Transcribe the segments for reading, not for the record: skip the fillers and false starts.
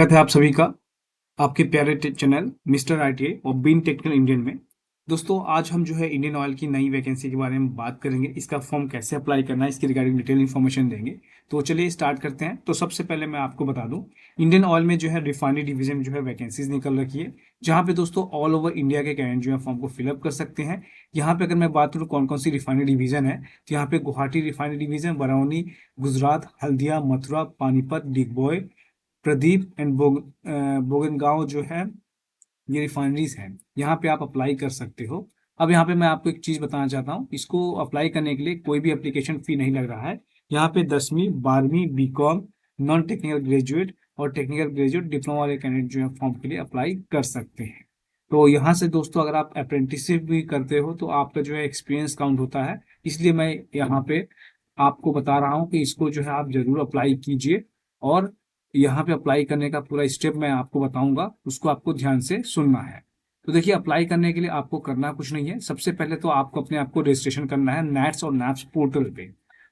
स्वागत है आप सभी का आपके प्यारे चैनल मिस्टर आईटीआई और बीन टेक्निकल इंडियन में। दोस्तों आज हम जो है इंडियन ऑयल की नई वैकेंसी के बारे में बात करेंगे। इसका फॉर्म कैसे अप्लाई करना है इसकी रिगार्डिंग डिटेल इन्फॉर्मेशन देंगे। तो चलिए स्टार्ट करते हैं। तो सबसे पहले मैं आपको बता दूं, इंडियन ऑयल में जो है रिफाइनरी डिवीजन में जो है वैकेंसीज निकल रखी है, जहाँ पे दोस्तों ऑल ओवर इंडिया के कैंडिडेट जो है फॉर्म को फिलअप कर सकते हैं। यहाँ पे अगर मैं बात करूँ कौन कौन सी रिफाइनरी डिवीजन है, तो यहाँ पे Guwahati refinery division, Barauni Gujarat, Haldia, Mathura, Panipat, Digboi, Paradip and Bongaigaon जो है ये रिफाइनरीज हैं। यहाँ पे आप अप्लाई कर सकते हो। अब यहाँ पे मैं आपको एक चीज़ बताना चाहता हूँ, इसको अप्लाई करने के लिए कोई भी एप्लीकेशन फी नहीं लग रहा है। यहाँ पे 10वीं 12वीं बीकॉम, नॉन टेक्निकल ग्रेजुएट और टेक्निकल ग्रेजुएट डिप्लोमा वाले कैंडिडेट जो है फॉर्म के लिए अप्लाई कर सकते हैं। तो यहाँ से दोस्तों अगर आप अप्रेंटिसशिप भी करते हो तो आपका जो है एक्सपीरियंस काउंट होता है। इसलिए मैं यहाँ पे आपको बता रहा हूँ कि इसको जो है आप जरूर अप्लाई कीजिए, और यहाँ पे अप्लाई करने का पूरा स्टेप मैं आपको बताऊंगा, उसको आपको ध्यान से सुनना है। तो देखिए, अप्लाई करने के लिए आपको करना कुछ नहीं है। सबसे पहले तो आपको अपने आप को रजिस्ट्रेशन करना है नैट्स और नैप्स पोर्टल पे।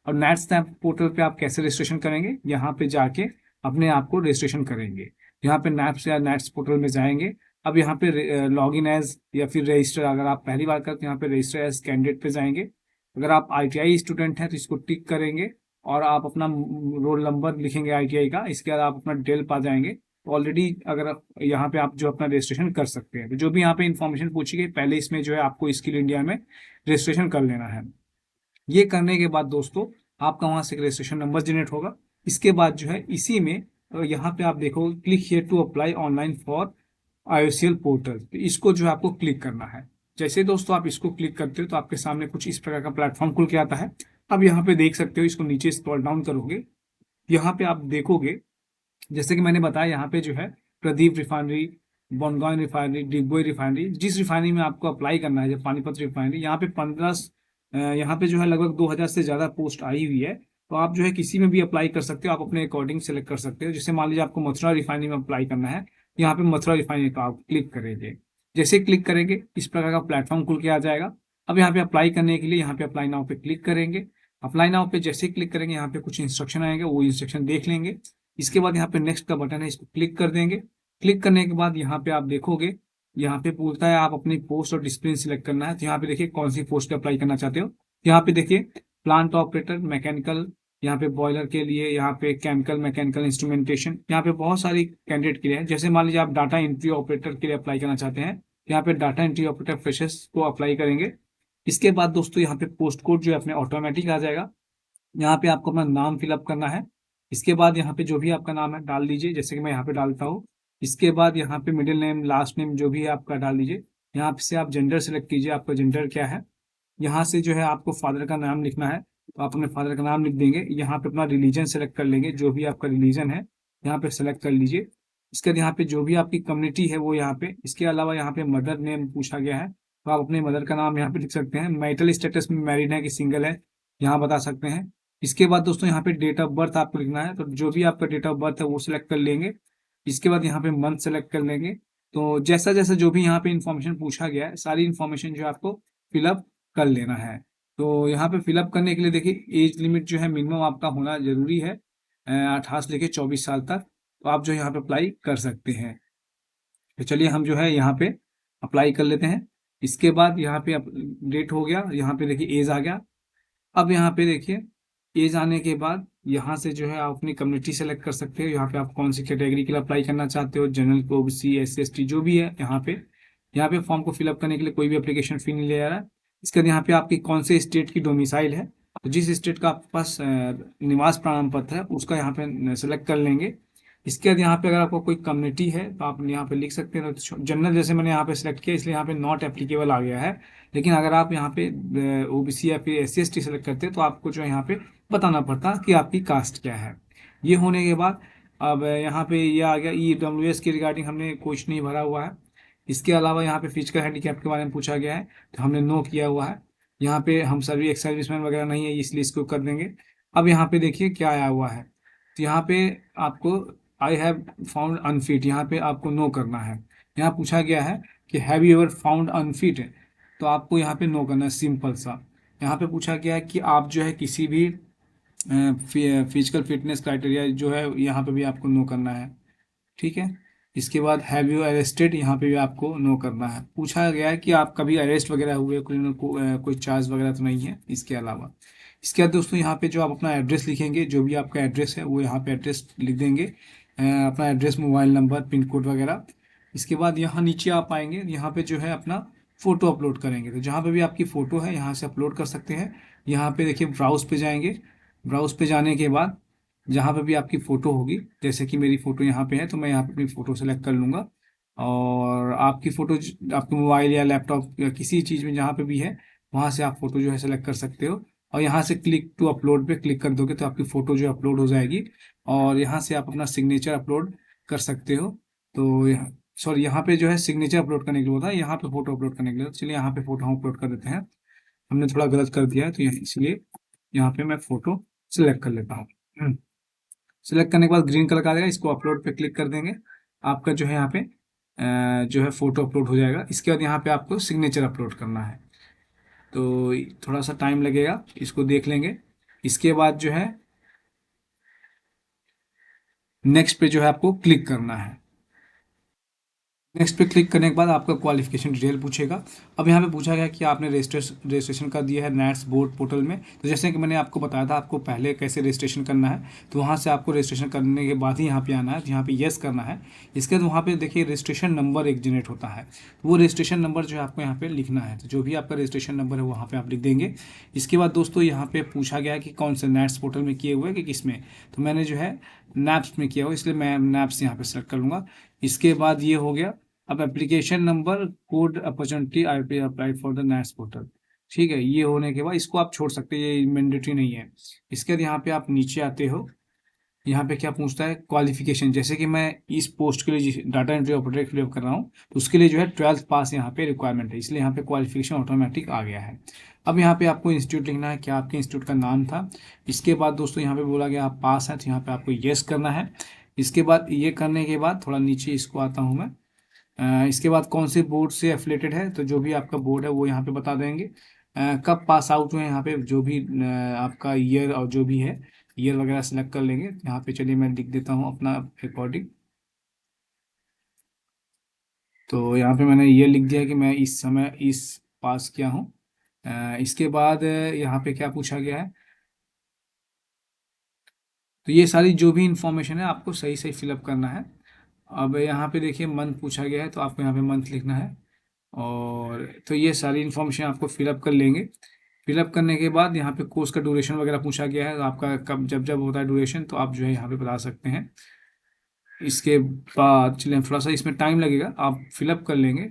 और नैट्स नैप पोर्टल पे आप कैसे रजिस्ट्रेशन करेंगे, यहाँ पे जाके अपने आप को रजिस्ट्रेशन करेंगे। यहाँ पे नैप्स या नैट्स पोर्टल में जाएंगे। अब यहाँ पे लॉग इन एज या फिर रजिस्टर, अगर आप पहली बार करते हैं यहाँ पे रजिस्टर एज कैंडिडेट पे जाएंगे। अगर आप आईटीआई स्टूडेंट हैं तो इसको टिक करेंगे और आप अपना रोल नंबर लिखेंगे आईटीआई का। इसके बाद आप अपना डिटेल पा जाएंगे। ऑलरेडी अगर यहाँ पे आप जो अपना रजिस्ट्रेशन कर सकते हैं, तो जो भी यहाँ पे इन्फॉर्मेशन पूछी गई पहले इसमें जो है आपको स्किल इंडिया में रजिस्ट्रेशन कर लेना है। ये करने के बाद दोस्तों आपका वहाँ से रजिस्ट्रेशन नंबर जनरेट होगा। इसके बाद जो है इसी में यहाँ पे आप देखो click here to apply online for IOCL portal, तो इसको जो है आपको क्लिक करना है। जैसे दोस्तों आप इसको क्लिक करते हो तो आपके सामने कुछ इस प्रकार का प्लेटफॉर्म खुल के आता है। अब यहाँ पे देख सकते हो, इसको नीचे स्क्रॉल डाउन करोगे, यहाँ पे आप देखोगे जैसे कि मैंने बताया यहाँ पे जो है Pradeep refinery, Bongaon refinery, Digboi refinery, जिस रिफाइनरी में आपको अप्लाई करना है, जब पानीपत रिफाइनरी, यहाँ पे 15 यहाँ पे जो है लगभग 2000 से ज़्यादा पोस्ट आई हुई है। तो आप जो है किसी में भी अप्लाई कर सकते हो, आप अपने अकॉर्डिंग सेलेक्ट कर सकते हो। जैसे मान लीजिए आपको मथुरा रिफाइनरी में अप्लाई करना है, यहाँ पे मथुरा रिफाइनरी का आप क्लिक करेंगे। जैसे क्लिक करेंगे इस प्रकार का प्लेटफॉर्म खुल के आ जाएगा। अब यहाँ पे अप्लाई करने के लिए यहाँ पे अप्लाई नाउ पे क्लिक करेंगे। अप्लाई नाउ पे जैसे क्लिक करेंगे यहाँ पे कुछ इंस्ट्रक्शन आएंगे, वो इंस्ट्रक्शन देख लेंगे। इसके बाद यहाँ पे नेक्स्ट का बटन है, इसको क्लिक कर देंगे। क्लिक करने के बाद यहाँ पे आप देखोगे, यहाँ पे पूछता है आप अपनी पोस्ट और डिसिप्लिन सिलेक्ट करना है। तो यहाँ पे देखिए कौन सी पोस्ट पे अप्लाई करना चाहते हो। यहाँ पे देखिए प्लांट ऑपरेटर, मैकेनिकल, यहाँ पे बॉयलर के लिए, यहाँ पे केमिकल मैकेनिकल इंस्ट्रूमेंटेशन, यहाँ पे बहुत सारी कैंडिडेट के लिए है। जैसे मान लीजिए आप डाटा एंट्री ऑपरेटर के लिए अप्लाई करना चाहते हैं, यहाँ पे डाटा एंट्री ऑपरेटर फ्रेशर्स को अप्लाई करेंगे। इसके बाद दोस्तों यहाँ पे पोस्ट कोड जो है अपने ऑटोमेटिक आ जाएगा। यहाँ पे आपको अपना नाम फिलअप करना है। इसके बाद यहाँ पे जो भी आपका नाम है डाल दीजिए, जैसे कि मैं यहाँ पे डालता हूँ। इसके बाद यहाँ पे मिडिल नेम, लास्ट नेम जो भी है आपका डाल दीजिए। यहाँ से आप जेंडर सेलेक्ट कीजिए, आपका जेंडर क्या है। यहाँ से जो है आपको फादर का नाम लिखना है, तो आप अपने फादर का नाम लिख देंगे। यहाँ पे अपना रिलीजन सेलेक्ट कर लेंगे, जो भी आपका रिलीजन है यहाँ पे सेलेक्ट कर लीजिए। इसके बाद यहाँ पे जो भी आपकी कम्युनिटी है वो यहाँ पे, इसके अलावा यहाँ पे मदर नेम पूछा गया है, तो आप अपने मदर का नाम यहाँ पे लिख सकते हैं। मैरिटल स्टेटस में मैरिड है कि सिंगल है, यहाँ बता सकते हैं। इसके बाद दोस्तों यहाँ पे डेट ऑफ बर्थ आपको लिखना है, तो जो भी आपका डेट ऑफ बर्थ है वो सिलेक्ट कर लेंगे। इसके बाद यहाँ पे मंथ सेलेक्ट कर लेंगे। तो जैसा जैसा जो भी यहाँ पे इंफॉर्मेशन पूछा गया है, सारी इंफॉर्मेशन जो आपको फिलअप कर लेना है। तो यहाँ पे फिलअप करने के लिए देखिए एज लिमिट जो है मिनिमम आपका होना जरूरी है, 18 से लेके 24 साल तक। तो आप जो यहाँ पे अप्लाई कर सकते हैं। तो चलिए हम जो है यहाँ पे अप्लाई कर लेते हैं। इसके बाद यहाँ पे डेट हो गया, यहाँ पे देखिए एज आ गया। अब यहाँ पे देखिए एज आने के बाद यहाँ से जो है आप अपनी कम्युनिटी सेलेक्ट कर सकते हो। यहाँ पे आप कौन सी कैटेगरी के लिए अप्लाई करना चाहते हो, जनरल, ओबीसी, एससी, एसटी जो भी है। यहाँ पे फॉर्म को फिलअप करने के लिए कोई भी एप्लीकेशन फी नहीं ले जा रहा है। इसके बाद यहाँ पे आपकी कौन से स्टेट की डोमिसाइल है, तो जिस स्टेट का आपके पास निवास प्रमाण पत्र है उसका यहाँ पे सेलेक्ट कर लेंगे। इसके बाद यहाँ पे अगर आपको कोई कम्युनिटी है तो आप यहाँ पे लिख सकते हैं। तो जनरल जैसे मैंने यहाँ पे सेलेक्ट किया इसलिए यहाँ पे नॉट एप्लीकेबल आ गया है। लेकिन अगर आप यहाँ पे ओबीसी या फिर एससी एसटी सेलेक्ट करते हैं तो आपको जो है यहाँ पे बताना पड़ता कि आपकी कास्ट क्या है। ये होने के बाद अब यहाँ पे ये आ गया EWS की रिगार्डिंग हमने कुछ नहीं भरा हुआ है। इसके अलावा यहाँ पे फिजिकल हैंडीकैप के बारे में पूछा गया है, तो हमने नो किया हुआ है। यहाँ पे हम सभी एक्स सर्विसमैन वगैरह नहीं है, इसलिए इसको कर देंगे। अब यहाँ पे देखिए क्या आया हुआ है, तो यहाँ पे आपको आई हैव फाउंड अनफिट, यहाँ पे आपको नो करना है। यहाँ पूछा गया है कि have you ever found unfit, तो आपको यहाँ पे नो करना है, सिंपल सा। यहाँ पे पूछा गया है कि आप जो है किसी भी फिजिकल फिटनेस क्राइटेरिया जो है यहाँ पे भी आपको नो करना है। ठीक है। इसके बाद हैव यू अरेस्टेड, यहाँ पे भी आपको नो करना है। पूछा गया है कि आप कभी अरेस्ट वगैरह हुए, कोई चार्ज वगैरह तो नहीं है इसके अलावा। इसके बाद दोस्तों यहाँ पे जो आप अपना एड्रेस लिखेंगे, जो भी आपका एड्रेस है वो यहाँ पे एड्रेस लिख देंगे, अपना address, mobile number, pin code वगैरह। इसके बाद यहाँ नीचे आप आएंगे, यहाँ पे जो है अपना फ़ोटो अपलोड करेंगे। तो जहाँ पे भी आपकी फ़ोटो है यहाँ से अपलोड कर सकते हैं। यहाँ पे देखिए ब्राउज़ पे जाएंगे। ब्राउज़ पे जाने के बाद जहाँ पे भी आपकी फ़ोटो होगी, जैसे कि मेरी फ़ोटो यहाँ पे है तो मैं यहाँ पे अपनी फ़ोटो सेलेक्ट कर लूँगा। और आपकी फ़ोटो आपके मोबाइल या लैपटॉप या किसी चीज़ में जहाँ पे भी है वहाँ से आप फ़ोटो जो है सेलेक्ट कर सकते हो। और यहाँ से क्लिक टू अपलोड पे क्लिक कर दोगे तो आपकी फ़ोटो जो अपलोड हो जाएगी। और यहाँ से आप अपना सिग्नेचर अपलोड कर सकते हो। तो सॉरी, यहाँ पे जो है सिग्नेचर अपलोड करने के लिए होता है, यहाँ पे फ़ोटो अपलोड करने के लिए। तो चलिए यहाँ पे फ़ोटो हम अपलोड कर देते हैं। हमने थोड़ा गलत कर दिया है तो इसलिए यहाँ पे मैं फ़ोटो सिलेक्ट कर लेता हूँ। सिलेक्ट करने के बाद ग्रीन कलर का आ जाएगा, इसको अपलोड पे क्लिक कर देंगे। आपका जो है यहाँ पे जो है फ़ोटो अपलोड हो जाएगा। इसके बाद यहाँ पे आपको सिग्नेचर अपलोड करना है, तो थोड़ा सा टाइम लगेगा, इसको देख लेंगे। इसके बाद जो है नेक्स्ट पे जो है आपको क्लिक करना है। नेक्स्ट पे क्लिक करने के बाद आपका क्वालिफिकेशन डिटेल पूछेगा। अब यहाँ पे पूछा गया कि आपने रजिस्ट्रेशन कर दिया है नैट्स बोर्ड पोर्टल में। तो जैसे कि मैंने आपको बताया था आपको पहले कैसे रजिस्ट्रेशन करना है, तो वहाँ से आपको रजिस्ट्रेशन करने के बाद ही यहाँ पे आना है, तो यहाँ पे येस करना है। इसके बाद वहाँ पे देखिए रजिस्ट्रेशन नंबर एक जनरेट होता है, वो रजिस्ट्रेशन नंबर जो है आपको यहाँ पे लिखना है। तो जो भी आपका रजिस्ट्रेशन नंबर है वहाँ पे आप लिख देंगे। इसके बाद दोस्तों यहाँ पे पूछा गया कि कौन से नैट्स पोर्टल में किए हुए कि किस में, तो मैंने जो है नैप्स में किया हुआ, इसलिए मैं नैप्स यहाँ पे सेलेक्ट कर लूँगा। इसके बाद ये हो गया। अब application number code opportunity I P apply for the nets portal, ठीक है। ये होने के बाद इसको आप छोड़ सकते हैं, ये मैंडेटरी नहीं है। इसके बाद यहाँ पे आप नीचे आते हो, यहाँ पे क्या पूछता है क्वालिफिकेशन। जैसे कि मैं इस पोस्ट के लिए डाटा एंट्री ऑपरेटर फिलअप कर रहा हूँ, तो उसके लिए जो है 12th पास यहाँ पे रिक्वायरमेंट है, इसलिए यहाँ पे क्वालिफिकेशन ऑटोमेटिक आ गया है। अब यहाँ पे आपको इंस्टीट्यूट लिखना है, क्या आपके इंस्टीट्यूट का नाम था। इसके बाद दोस्तों यहाँ पे बोला गया आप पास हैं, तो यहाँ पे आपको येस करना है। इसके बाद ये करने के बाद थोड़ा नीचे इसको आता हूँ मैं। इसके बाद कौन से बोर्ड से एफिलेटेड है, तो जो भी आपका बोर्ड है वो यहाँ पे बता देंगे। कब पास आउट हुए हैं, यहाँ पे जो भी आपका ईयर और जो भी है ईयर वगैरह सेलेक्ट कर लेंगे। यहाँ पे चलिए मैं लिख देता हूँ अपना अकॉर्डिंग। तो यहाँ पे मैंने ये लिख दिया कि मैं इस समय इस पास किया हूँ। इसके बाद यहाँ पे क्या पूछा गया है, तो ये सारी जो भी इंफॉर्मेशन है आपको सही सही फिलअप करना है। अब यहाँ पे देखिए मंथ पूछा गया है, तो आपको यहाँ पे मंथ लिखना है। और तो ये सारी इन्फॉर्मेशन आपको फिलअप कर लेंगे। फिलअप करने के बाद यहाँ पे कोर्स का ड्यूरेशन वगैरह पूछा गया है, तो आपका कब जब जब होता है ड्यूरेशन तो आप जो है यहाँ पे बता सकते हैं। इसके बाद चलिए थोड़ा सा इसमें टाइम लगेगा, आप फिलअप कर लेंगे।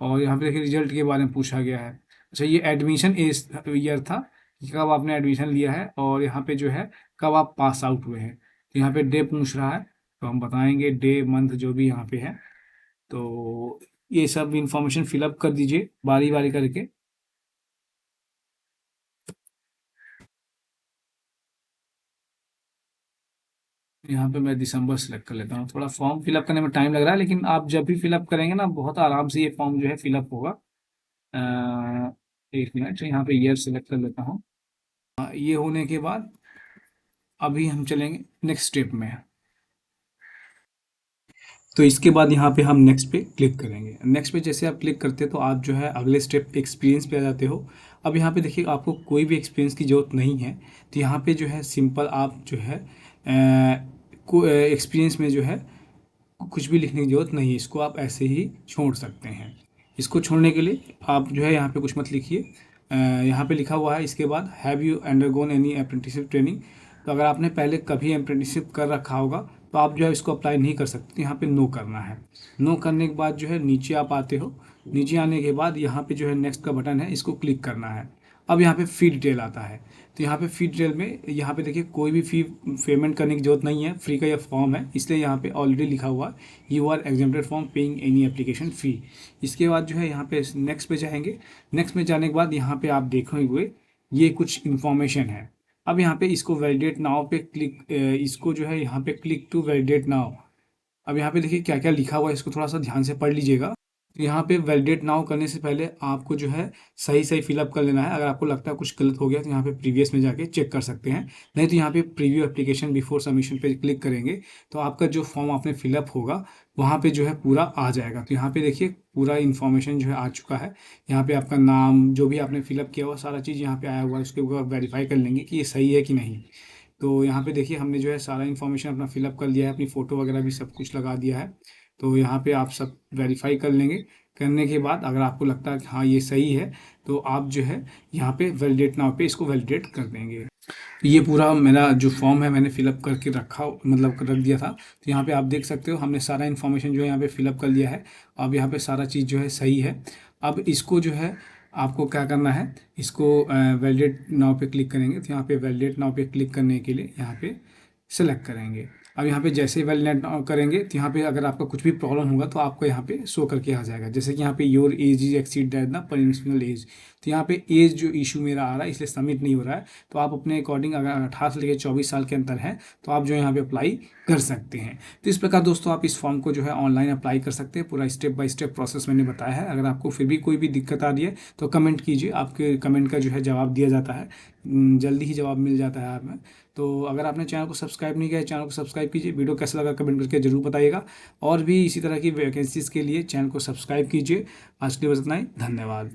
और यहाँ पे देखिए रिजल्ट के बारे में पूछा गया है। अच्छा, ये एडमिशन एज ईयर था कि कब आपने एडमिशन लिया है, और यहाँ पे जो है कब आप पास आउट हुए हैं। तो यहाँ पे डे पूछ रहा है, तो हम बताएंगे डे मंथ जो भी यहाँ पे है। तो ये सब इंफॉर्मेशन फिलअप कर दीजिए बारी बारी करके। यहाँ पे मैं दिसंबर सेलेक्ट कर लेता हूँ। थोड़ा फॉर्म फिलअप करने में टाइम लग रहा है, लेकिन आप जब भी फिलअप करेंगे ना बहुत आराम से ये फॉर्म जो है फिलअप होगा। एक मिनट, यहाँ पे ईयर सेलेक्ट कर लेता हूँ। ये होने के बाद अभी हम चलेंगे नेक्स्ट स्टेप में। तो इसके बाद यहाँ पे हम नेक्स्ट पे क्लिक करेंगे। नेक्स्ट पे जैसे आप क्लिक करते हैं तो आप जो है अगले स्टेप एक्सपीरियंस पे आ जाते हो। अब यहाँ पे देखिए आपको कोई भी एक्सपीरियंस की ज़रूरत नहीं है, तो यहाँ पे जो है सिंपल आप जो है एक्सपीरियंस में जो है कुछ भी लिखने की ज़रूरत नहीं है, इसको आप ऐसे ही छोड़ सकते हैं। इसको छोड़ने के लिए आप जो है यहाँ पे कुछ मत लिखिए। यहाँ पे लिखा हुआ है इसके बाद have you undergone any apprenticeship training. तो अगर आपने पहले कभी अप्रेंटिसशिप कर रखा होगा तो आप जो है इसको अप्लाई नहीं कर सकते, यहाँ पे नो करना है। नो करने के बाद जो है नीचे आप आते हो। नीचे आने के बाद यहाँ पे जो है नेक्स्ट का बटन है, इसको क्लिक करना है। अब यहाँ पे फी डिटेल आता है, तो यहाँ पे फी डिटेल में यहाँ पे देखिए कोई भी फी पेमेंट करने की जरूरत नहीं है, फ्री का यह फॉर्म है, इसलिए यहाँ पे ऑलरेडी लिखा हुआ है you are exempted from paying any application fee. इसके बाद जो है यहाँ पे नेक्स्ट पे जाएंगे। नेक्स्ट में जाने के बाद यहाँ पे आप देखेंगे ये कुछ इन्फॉर्मेशन है। अब यहाँ पे इसको वैलिडेट नाउ पे क्लिक, इसको जो है यहाँ पे क्लिक टू वैलिडेट नाउ। अब यहाँ पे देखिए क्या क्या लिखा हुआ है, इसको थोड़ा सा ध्यान से पढ़ लीजिएगा। तो यहाँ पे वैलिडेट नाउ करने से पहले आपको जो है सही सही फिलअप कर लेना है। अगर आपको लगता है कुछ गलत हो गया तो यहाँ पे प्रीवियस में जाके चेक कर सकते हैं, नहीं तो यहाँ पे प्रीव्यू एप्लीकेशन बिफोर सबमिशन पे क्लिक करेंगे तो आपका जो फॉर्म आपने फिलअप होगा वहाँ पे जो है पूरा आ जाएगा। तो यहाँ पे देखिए पूरा इन्फॉर्मेशन जो है आ चुका है। यहाँ पे आपका नाम जो भी आपने फिलअप किया हुआ सारा चीज़ यहाँ पे आया हुआ है, उसके ऊपर वेरीफाई कर लेंगे कि ये सही है कि नहीं। तो यहाँ पे देखिए हमने जो है सारा इन्फॉर्मेशन अपना फिलअप कर लिया है, अपनी फ़ोटो वगैरह भी सब कुछ लगा दिया है। तो यहाँ पे आप सब वेरीफाई कर लेंगे। करने के बाद अगर आपको लगता है कि हाँ ये सही है तो आप जो है यहाँ पे वैलिडेट नाउ पे इसको वैलिडेट कर देंगे। ये पूरा मेरा जो फॉर्म है मैंने फिलअप करके रखा, मतलब रख दिया था। तो यहाँ पे आप देख सकते हो हमने सारा इन्फॉर्मेशन जो है यहाँ पे फिलअप कर लिया है। अब यहाँ पे सारा चीज़ जो है सही है। अब इसको जो है आपको क्या करना है, इसको वैलिडेट नाउ पे क्लिक करेंगे। तो यहाँ पे वैलिडेट नाउ पे क्लिक करने के लिए यहाँ पे सेलेक्ट करेंगे। अब यहाँ पे जैसे ही वैलिडेट करेंगे तो यहाँ पे अगर आपका कुछ भी प्रॉब्लम होगा तो आपको यहाँ पे शो करके आ जाएगा। जैसे कि यहाँ पे your age is exceed that the permissible age. तो यहाँ पे एज जो इशू मेरा आ रहा है इसलिए सबमिट नहीं हो रहा है। तो आप अपने अकॉर्डिंग अगर 18 से लेकर 24 साल के अंतर है तो आप जो यहाँ पे अप्लाई कर सकते हैं। तो इस प्रकार दोस्तों आप इस फॉर्म को जो है ऑनलाइन अप्लाई कर सकते हैं। पूरा स्टेप बाय स्टेप प्रोसेस मैंने बताया है। अगर आपको फिर भी कोई भी दिक्कत आ रही है तो कमेंट कीजिए, आपके कमेंट का जो है जवाब दिया जाता है, जल्दी ही जवाब मिल जाता है हमें। तो अगर आपने चैनल को सब्सक्राइब नहीं किया है चैनल को सब्सक्राइब कीजिए। वीडियो कैसा लगा कमेंट करके जरूर बताइएगा। और भी इसी तरह की वैकेंसीज़ के लिए चैनल को सब्सक्राइब कीजिए। आज के लिए बस इतना ही, धन्यवाद।